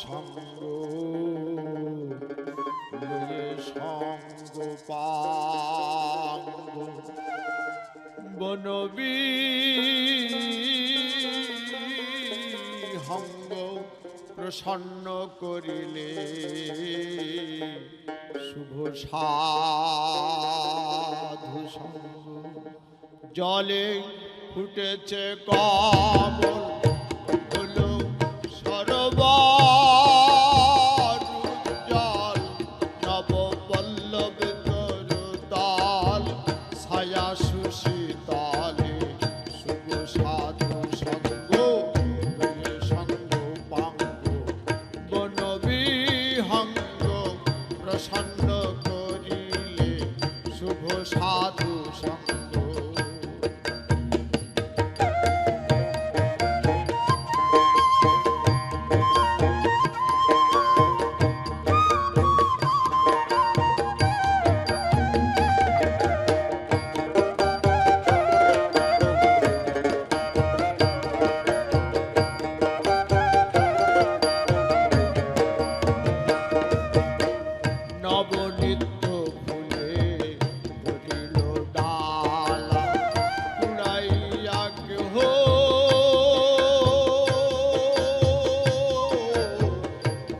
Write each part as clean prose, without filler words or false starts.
সঙ্গ সঙ্গ পাঙ্গ বনবী হঙ্গ প্রসন্ন করিলে শুভ সাধু সঙ্গ জলে ফুটেছে কমল হলো সরোবর জল নবপল্লব তরুতাল ছায়া সুশীতলে শুভ সাধু সঙ্গ সঙ্গ পাঙ্গ বনবিহঙ্গ প্রসন্ন করিলে শুভ সাধু সঙ্গ নবনিত্য ফুলে ধরিল ডালা কুড়াইয়া কেহ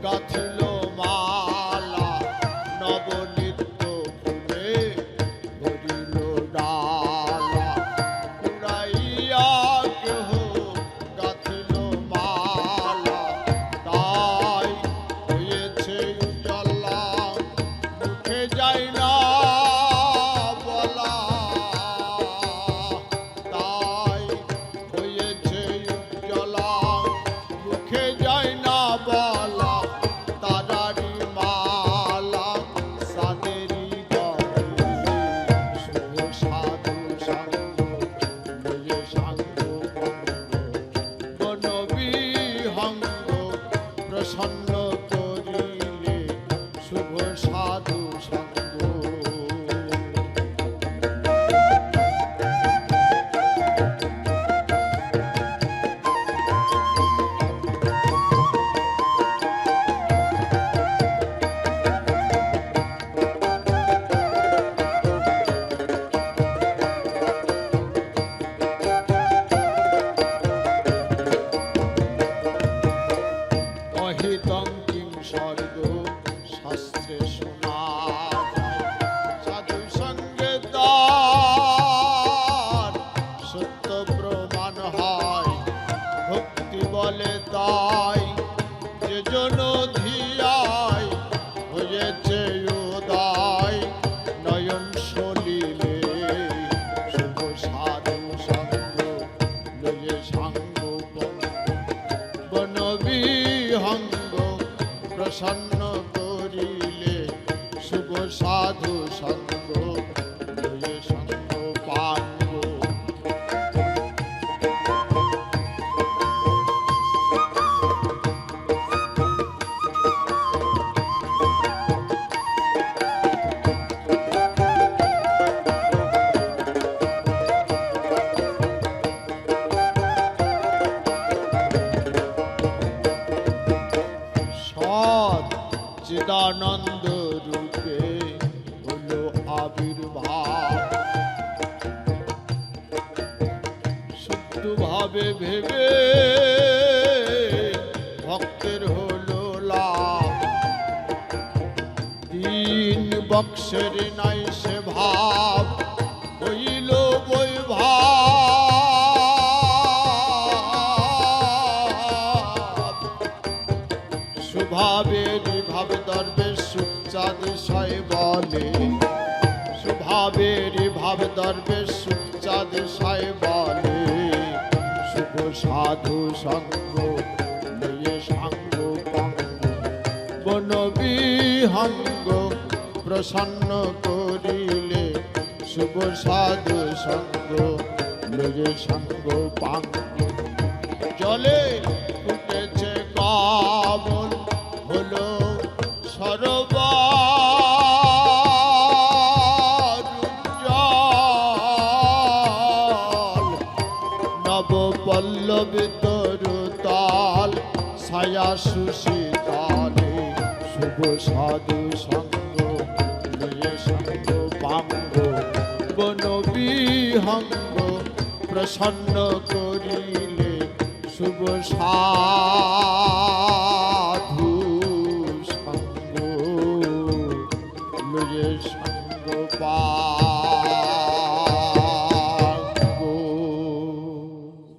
গাঁথিল মালা নবনিত্য ফুলে ধরিল ডালা কুড়াইয়া কেহ গাঁথিল মালা তাই হয়েছে উজালা মুখে যায় না বলা তাই হয়েছে উজ্জ্বলা মুখে যায় না বলা তারারি মালা সাদেরি গলে শুভ সাধু সঙ্গ লয়ে সাঙ্গ বনবিহঙ্গ প্রসন্ন করিলে শুভ সাধু সঙ্গ অহিতং কিং স্বর্গ শাস্ত্রে শোনা যায় সাধু সঙ্গে তার সত্য প্রমাণ হয় ভক্তি বলে তাই যে জন ধিয়ায় হয়েছে উদয় নয়ন সলিলে শুভ সাধু সঙ্গ লয়ে সাঙ্গ বনবিহঙ্গ প্রসন্ন করিলে শুভ সাধু সঙ্গ লয়ে সঙ্গ পাঙ্গ চিদানন্দ রূপে হলো আবির্ভাব শুদ্ধ ভাবে ভেবে ভক্তের হলো লাভ তিন বক্সের নাই সে ভাব হইল বৈভাব সুভাবের ভাব দর্বেশ সুচাঁদ সাই বলে সুভাবের ভাব দর্বেশ সুচাঁদ সাই বলে শুভ সাধু সঙ্গ লয়ে সাঙ্গ পাঙ্গ বনবিহঙ্গ প্রসন্ন করিলে শুভ সাধু সঙ্গ লয়ে সাঙ্গ পাঙ্গ জলে ফুটেছে কমল হলো সরোবর জল নবপল্লব তরুতাল ছায়া সুশীতলে শুভ সাধু সঙ্গ নিয়ে সঙ্গ পাঙ্গ বনবিহঙ্গ প্রসন্ন করিলে শুভ সা